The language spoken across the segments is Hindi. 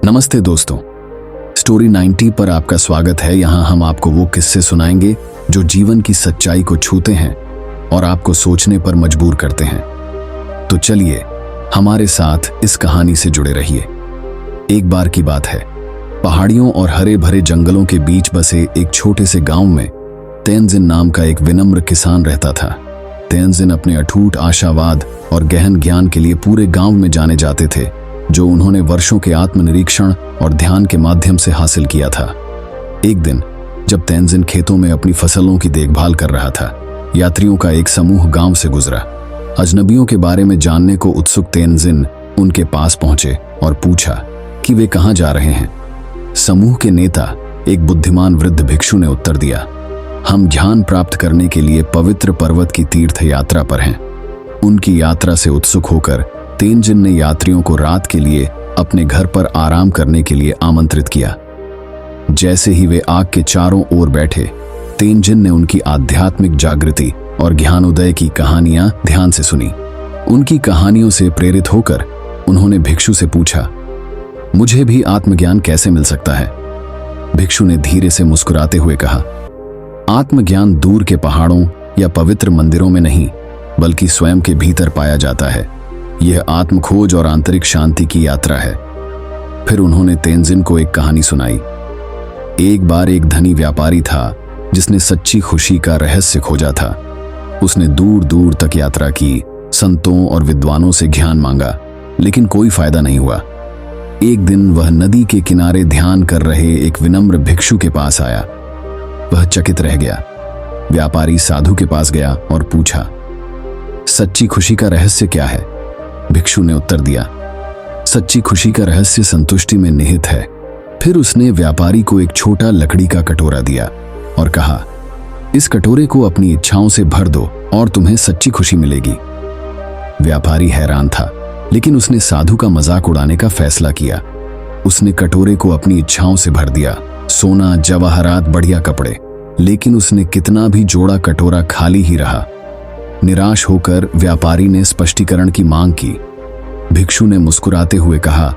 नमस्ते दोस्तों, स्टोरी 90 पर आपका स्वागत है। यहाँ हम आपको वो किस्से सुनाएंगे जो जीवन की सच्चाई को छूते हैं और आपको सोचने पर मजबूर करते हैं। तो चलिए हमारे साथ इस कहानी से जुड़े रहिए। एक बार की बात है, पहाड़ियों और हरे भरे जंगलों के बीच बसे एक छोटे से गांव में तेंजिन नाम का एक विनम्र किसान रहता था। तेंजिन अपने अटूट आशावाद और गहन ज्ञान के लिए पूरे गांव में जाने जाते थे, जो उन्होंने वर्षों के आत्मनिरीक्षण और ध्यान के माध्यम से हासिल किया था। एक दिन जब तेंजिन खेतों में अपनी फसलों की देखभाल कर रहा था, यात्रियों का एक समूह गांव से गुजरा। अजनबियों के बारे में जानने को उत्सुक तेंजिन उनके पास पहुंचे और पूछा कि वे कहां जा रहे हैं। समूह के नेता, एक बुद्धिमान वृद्ध भिक्षु ने उत्तर दिया, हम ध्यान प्राप्त करने के लिए पवित्र पर्वत की तीर्थ यात्रा पर हैं। उनकी यात्रा से उत्सुक होकर तेंजिन ने यात्रियों को रात के लिए अपने घर पर आराम करने के लिए आमंत्रित किया। जैसे ही वे आग के चारों ओर बैठे, तेंजिन ने उनकी आध्यात्मिक जागृति और ज्ञानोदय की कहानियां ध्यान से सुनी। उनकी कहानियों से प्रेरित होकर उन्होंने भिक्षु से पूछा, मुझे भी आत्मज्ञान कैसे मिल सकता है? भिक्षु ने धीरे से मुस्कुराते हुए कहा, आत्मज्ञान दूर के पहाड़ों या पवित्र मंदिरों में नहीं, बल्कि स्वयं के भीतर पाया जाता है। यह आत्मखोज और आंतरिक शांति की यात्रा है। फिर उन्होंने तेंजिन को एक कहानी सुनाई। एक बार एक धनी व्यापारी था जिसने सच्ची खुशी का रहस्य खोजा था। उसने दूर दूर तक यात्रा की, संतों और विद्वानों से ज्ञान मांगा, लेकिन कोई फायदा नहीं हुआ। एक दिन वह नदी के किनारे ध्यान कर रहे एक विनम्र भिक्षु के पास आया। वह चकित रह गया। व्यापारी साधु के पास गया और पूछा, सच्ची खुशी का रहस्य क्या है? भिक्षु ने उत्तर दिया, सच्ची खुशी का रहस्य संतुष्टि में निहित है। फिर उसने व्यापारी को एक छोटा लकड़ी का कटोरा दिया और कहा, इस कटोरे को अपनी इच्छाओं से भर दो और तुम्हें सच्ची खुशी मिलेगी। व्यापारी हैरान था, लेकिन उसने साधु का मजाक उड़ाने का फैसला किया। उसने कटोरे को अपनी इच्छाओं से भर दिया, सोना, जवाहरात, बढ़िया कपड़े। लेकिन उसने कितना भी जोड़ा, कटोरा खाली ही रहा। निराश होकर व्यापारी ने स्पष्टीकरण की मांग की। भिक्षु ने मुस्कुराते हुए कहा,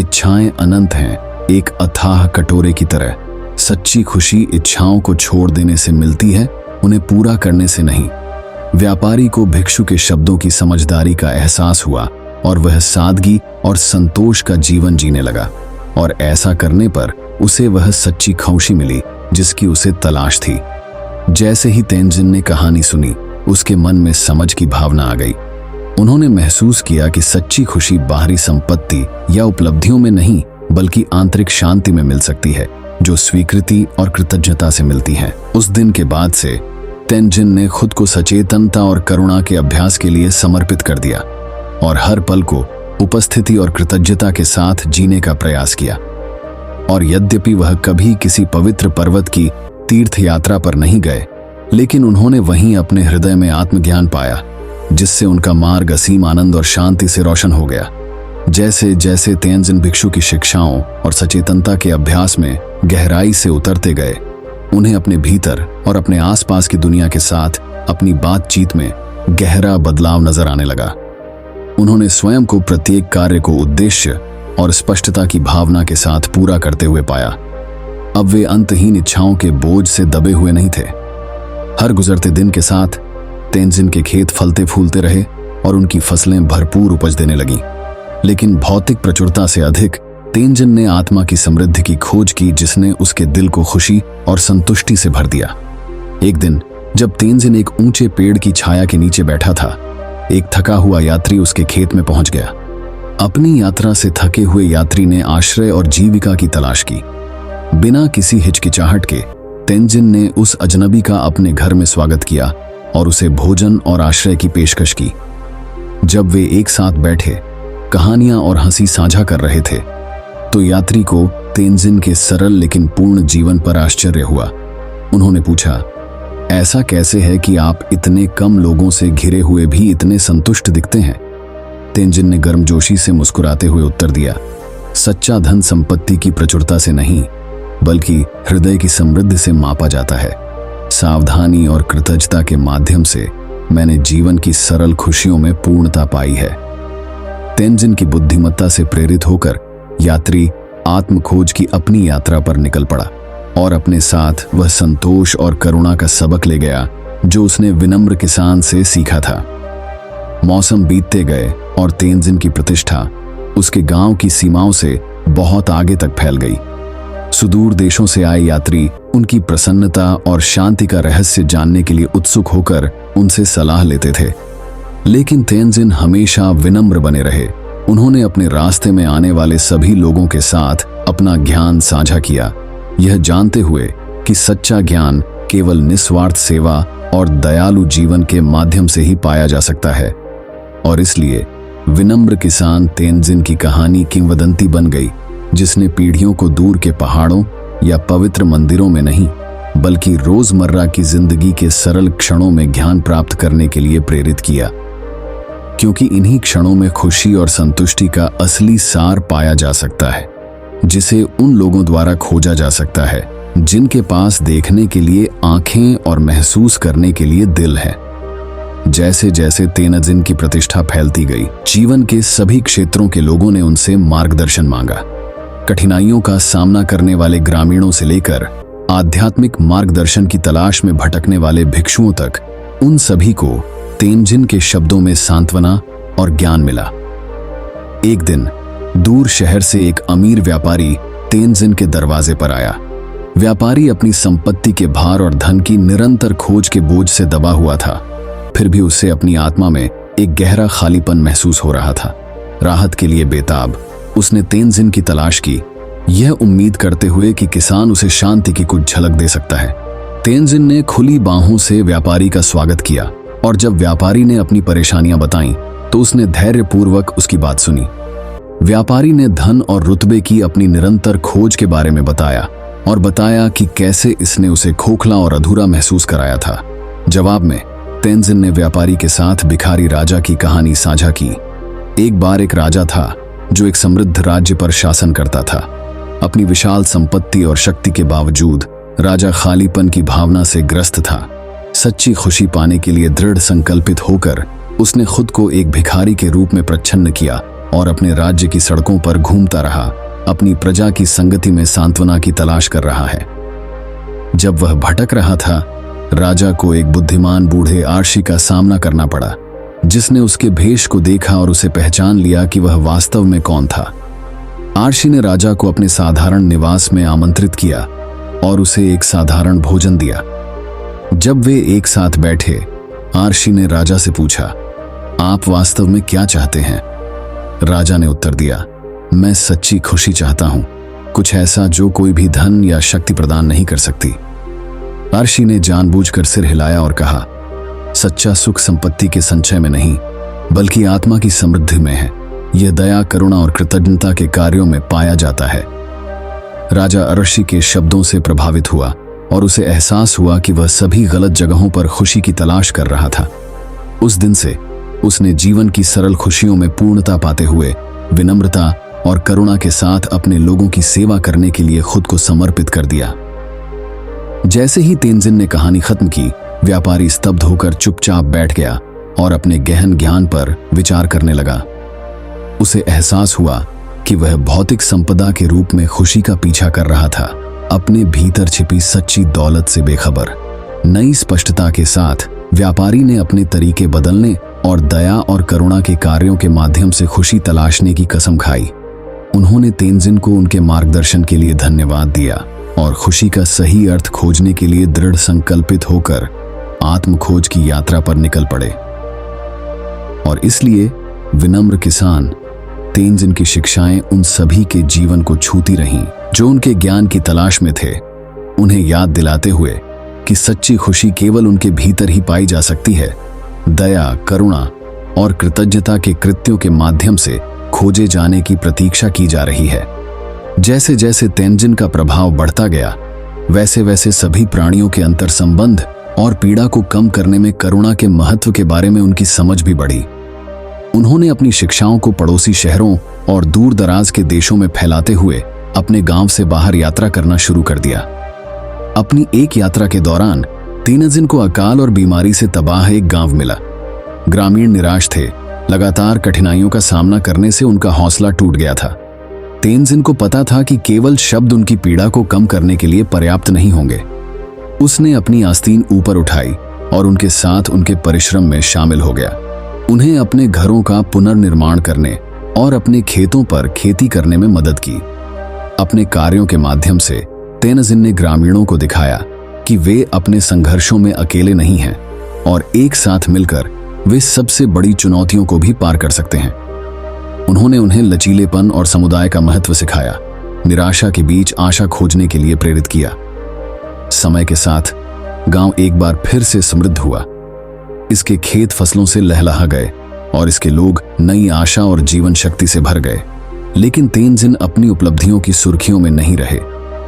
इच्छाएं अनंत हैं, एक अथाह कटोरे की तरह। सच्ची खुशी इच्छाओं को छोड़ देने से मिलती है, उन्हें पूरा करने से नहीं। व्यापारी को भिक्षु के शब्दों की समझदारी का एहसास हुआ और वह सादगी और संतोष का जीवन जीने लगा। और ऐसा करने पर उसे वह सच्ची खुशी मिली जिसकी उसे तलाश थी। जैसे ही तेंजिन ने कहानी सुनी, उसके मन में समझ की भावना आ गई। उन्होंने महसूस किया कि सच्ची खुशी बाहरी संपत्ति या उपलब्धियों में नहीं, बल्कि आंतरिक शांति में मिल सकती है, जो स्वीकृति और कृतज्ञता से मिलती है। उस दिन के बाद से तेंजिन ने खुद को सचेतनता और करुणा के अभ्यास के लिए समर्पित कर दिया और हर पल को उपस्थिति और कृतज्ञता के साथ जीने का प्रयास किया। और यद्यपि वह कभी किसी पवित्र पर्वत की तीर्थ यात्रा पर नहीं गए, लेकिन उन्होंने वहीं अपने हृदय में आत्मज्ञान पाया, जिससे उनका मार्ग असीम आनंद और शांति से रोशन हो गया। जैसे जैसे तेंजिन भिक्षु की शिक्षाओं और सचेतनता के अभ्यास में गहराई से उतरते गए, उन्हें अपने भीतर और अपने आसपास की दुनिया के साथ अपनी बातचीत में गहरा बदलाव नजर आने लगा। उन्होंने स्वयं को प्रत्येक कार्य को उद्देश्य और स्पष्टता की भावना के साथ पूरा करते हुए पाया। अब वे अंतहीन इच्छाओं के बोझ से दबे हुए नहीं थे। हर गुजरते दिन के साथ तेंजिन के खेत फलते फूलते रहे और उनकी फसलें भरपूर उपज देने लगीं। लेकिन भौतिक प्रचुरता से अधिक तेंजिन ने आत्मा की समृद्धि की खोज की, जिसने उसके दिल को खुशी और संतुष्टि से भर दिया। एक दिन जब तेंजिन एक ऊंचे पेड़ की छाया के नीचे बैठा था, एक थका हुआ यात्री उसके खेत में पहुंच गया। अपनी यात्रा से थके हुए यात्री ने आश्रय और जीविका की तलाश की। बिना किसी हिचकिचाहट के तेंजिन ने उस अजनबी का अपने घर में स्वागत किया और उसे भोजन और आश्रय की पेशकश की। जब वे एक साथ बैठे, कहानियां और हंसी साझा कर रहे थे, तो यात्री को तेंजिन के सरल लेकिन पूर्ण जीवन पर आश्चर्य हुआ। उन्होंने पूछा, ऐसा कैसे है कि आप इतने कम लोगों से घिरे हुए भी इतने संतुष्ट दिखते हैं? तेंजिन ने गर्मजोशी से मुस्कुराते हुए उत्तर दिया, सच्चा धन संपत्ति की प्रचुरता से नहीं, बल्कि हृदय की समृद्धि से मापा जाता है। सावधानी और कृतज्ञता के माध्यम से मैंने जीवन की सरल खुशियों में पूर्णता पाई है। तेंजिन की बुद्धिमत्ता से प्रेरित होकर यात्री आत्मखोज की अपनी यात्रा पर निकल पड़ा और अपने साथ वह संतोष और करुणा का सबक ले गया जो उसने विनम्र किसान से सीखा था। मौसम बीतते गए और तेंजिन की प्रतिष्ठा उसके गांव की सीमाओं से बहुत आगे तक फैल गई। सुदूर देशों से आए यात्री उनकी प्रसन्नता और शांति का रहस्य जानने के लिए उत्सुक होकर उनसे सलाह लेते थे, लेकिन तेंजिन हमेशा विनम्र बने रहे। उन्होंने अपने रास्ते में आने वाले सभी लोगों के साथ अपना ज्ञान साझा किया, यह जानते हुए कि सच्चा ज्ञान केवल निस्वार्थ सेवा और दयालु जीवन के माध्यम से ही पाया जा सकता है। और इसलिए विनम्र किसान तेंजिन की कहानी किंवदंती बन गई, जिसने पीढ़ियों को दूर के पहाड़ों या पवित्र मंदिरों में नहीं बल्कि रोजमर्रा की जिंदगी के सरल क्षणों में ज्ञान प्राप्त करने के लिए प्रेरित किया, क्योंकि इन्हीं क्षणों में खुशी और संतुष्टि का असली सार पाया जा सकता है, जिसे उन लोगों द्वारा खोजा जा सकता है जिनके पास देखने के लिए आंखें और महसूस करने के लिए दिल है। जैसे जैसे तेंजिन की प्रतिष्ठा फैलती गई, जीवन के सभी क्षेत्रों के लोगों ने उनसे मार्गदर्शन मांगा। कठिनाइयों का सामना करने वाले ग्रामीणों से लेकर आध्यात्मिक मार्गदर्शन की तलाश में भटकने वाले भिक्षुओं तक, उन सभी को तेंजिन के शब्दों में सांत्वना और ज्ञान मिला। एक दिन दूर शहर से एक अमीर व्यापारी तेंजिन के दरवाजे पर आया। व्यापारी अपनी संपत्ति के भार और धन की निरंतर खोज के बोझ से दबा हुआ था, फिर भी उससे अपनी आत्मा में एक गहरा खालीपन महसूस हो रहा था। राहत के लिए बेताब उसने तेंजिन की तलाश की, यह उम्मीद करते हुए कि किसान उसे शांति की कुछ झलक दे सकता है। तेंजिन ने खुली बाहों से व्यापारी का स्वागत किया और जब व्यापारी ने अपनी परेशानियां बताईं तो उसने धैर्यपूर्वक उसकी बात सुनी। व्यापारी ने धन और रुतबे की अपनी निरंतर खोज के बारे में बताया और बताया कि कैसे इसने उसे खोखला और अधूरा महसूस कराया था। जवाब में तेंजिन ने व्यापारी के साथ भिखारी राजा की कहानी साझा की। एक बार एक राजा था जो एक समृद्ध राज्य पर शासन करता था। अपनी विशाल संपत्ति और शक्ति के बावजूद राजा खालीपन की भावना से ग्रस्त था। सच्ची खुशी पाने के लिए दृढ़ संकल्पित होकर उसने खुद को एक भिखारी के रूप में प्रच्छन्न किया और अपने राज्य की सड़कों पर घूमता रहा, अपनी प्रजा की संगति में सांत्वना की तलाश कर रहा है। जब वह भटक रहा था, राजा को एक बुद्धिमान बूढ़े आर्षी का सामना करना पड़ा, जिसने उसके भेष को देखा और उसे पहचान लिया कि वह वास्तव में कौन था। आर्षी ने राजा को अपने साधारण निवास में आमंत्रित किया और उसे एक साधारण भोजन दिया। जब वे एक साथ बैठे, आर्षी ने राजा से पूछा, आप वास्तव में क्या चाहते हैं? राजा ने उत्तर दिया, मैं सच्ची खुशी चाहता हूं, कुछ ऐसा जो कोई भी धन या शक्ति प्रदान नहीं कर सकती। आर्षी ने जानबूझकर सिर हिलाया और कहा, सच्चा सुख संपत्ति के संचय में नहीं बल्कि आत्मा की समृद्धि में है। यह दया, करुणा और कृतज्ञता के कार्यों में पाया जाता है। राजा आर्षी के शब्दों से प्रभावित हुआ और उसे एहसास हुआ कि वह सभी गलत जगहों पर खुशी की तलाश कर रहा था। उस दिन से उसने जीवन की सरल खुशियों में पूर्णता पाते हुए विनम्रता और करुणा के साथ अपने लोगों की सेवा करने के लिए खुद को समर्पित कर दिया। जैसे ही तेंजिन ने कहानी खत्म की, व्यापारी स्तब्ध होकर चुपचाप बैठ गया और अपने गहन ज्ञान पर विचार करने लगा। उसे एहसास हुआ कि वह भौतिक संपदा के रूप में खुशी का पीछा कर रहा था, अपने भीतर छिपी सच्ची दौलत से बेखबर। नई स्पष्टता के साथ व्यापारी ने अपने तरीके बदलने और दया और करुणा के कार्यों के माध्यम से खुशी तलाशने की कसम खाई। उन्होंने तेंजिन को उनके मार्गदर्शन के लिए धन्यवाद दिया और खुशी का सही अर्थ खोजने के लिए दृढ़ संकल्पित होकर आत्मखोज की यात्रा पर निकल पड़े। और इसलिए विनम्र किसान तेंजिन की शिक्षाएं उन सभी के जीवन को छूती रहीं जो उनके ज्ञान की तलाश में थे, उन्हें याद दिलाते हुए कि सच्ची खुशी केवल उनके भीतर ही पाई जा सकती है। दया, करुणा और कृतज्ञता के कृत्यों के माध्यम से खोजे जाने की प्रतीक्षा की जा रही है। जैसे जैसे तेंजिन का प्रभाव बढ़ता गया, वैसे वैसे सभी प्राणियों के अंतर संबंध और पीड़ा को कम करने में करुणा के महत्व के बारे में उनकी समझ भी बढ़ी। उन्होंने अपनी शिक्षाओं को पड़ोसी शहरों और दूर दराज के देशों में फैलाते हुए अपने गांव से बाहर यात्रा करना शुरू कर दिया। अपनी एक यात्रा के दौरान तेंजिन को अकाल और बीमारी से तबाह एक गांव मिला। ग्रामीण निराश थे, लगातार कठिनाइयों का सामना करने से उनका हौसला टूट गया था। तेनजिन को पता था कि केवल शब्द उनकी पीड़ा को कम करने के लिए पर्याप्त नहीं होंगे। उसने अपनी आस्तीन ऊपर उठाई और उनके साथ उनके परिश्रम में शामिल हो गया। उन्हें अपने घरों का पुनर्निर्माण करने और अपने खेतों पर खेती करने में मदद की। अपने कार्यों के माध्यम से तेनजिन ने ग्रामीणों को दिखाया कि वे अपने संघर्षों में अकेले नहीं हैं और एक साथ मिलकर वे सबसे बड़ी चुनौतियों को भी पार कर सकते हैं। उन्होंने उन्हें लचीलेपन और समुदाय का महत्व सिखाया, निराशा के बीच आशा खोजने के लिए प्रेरित किया। समय के साथ गांव एक बार फिर से समृद्ध हुआ। इसके खेत फसलों से लहलहा गए और इसके लोग नई आशा और जीवन शक्ति से भर गए। लेकिन तेनजिन अपनी उपलब्धियों की सुर्खियों में नहीं रहे।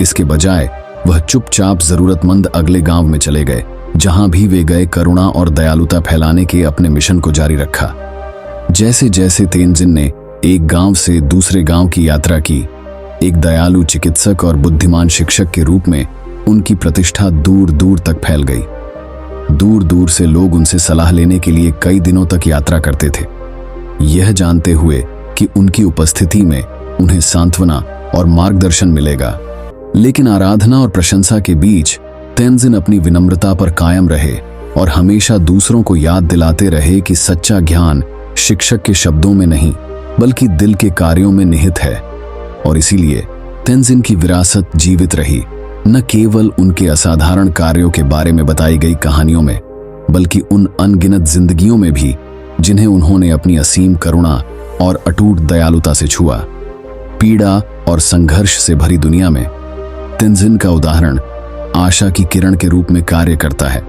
इसके बजाय वह चुपचाप जरूरतमंद अगले गांव में चले गए। जहां भी वे गए, करुणा और दयालुता फैलाने के अपने मिशन को जारी रखा। जैसे जैसे तेनजिन ने एक गांव से दूसरे गांव की यात्रा की, एक दयालु चिकित्सक और बुद्धिमान शिक्षक के रूप में उनकी प्रतिष्ठा दूर दूर तक फैल गई। दूर दूर से लोग उनसे सलाह लेने के लिए कई दिनों तक यात्रा करते थे, यह जानते हुए कि उनकी उपस्थिति में उन्हें सांत्वना और मार्गदर्शन मिलेगा। लेकिन आराधना और प्रशंसा के बीच तेनजिन अपनी विनम्रता पर कायम रहे और हमेशा दूसरों को याद दिलाते रहे कि सच्चा ज्ञान शिक्षक के शब्दों में नहीं बल्कि दिल के कार्यों में निहित है। और इसीलिए तेनजिन की विरासत जीवित रही, न केवल उनके असाधारण कार्यों के बारे में बताई गई कहानियों में, बल्कि उन अनगिनत जिंदगियों में भी जिन्हें उन्होंने अपनी असीम करुणा और अटूट दयालुता से छुआ। पीड़ा और संघर्ष से भरी दुनिया में तेनजिन का उदाहरण आशा की किरण के रूप में कार्य करता है,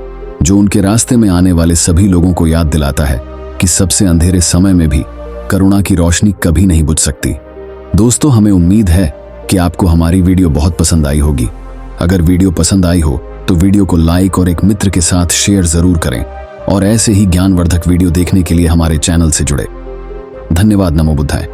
जो उनके रास्ते में आने वाले सभी लोगों को याद दिलाता है कि सबसे अंधेरे समय में भी करुणा की रोशनी कभी नहीं बुझ सकती। दोस्तों, हमें उम्मीद है कि आपको हमारी वीडियो बहुत पसंद आई होगी। अगर वीडियो पसंद आई हो तो वीडियो को लाइक और एक मित्र के साथ शेयर जरूर करें और ऐसे ही ज्ञानवर्धक वीडियो देखने के लिए हमारे चैनल से जुड़े। धन्यवाद। नमो बुद्धाय।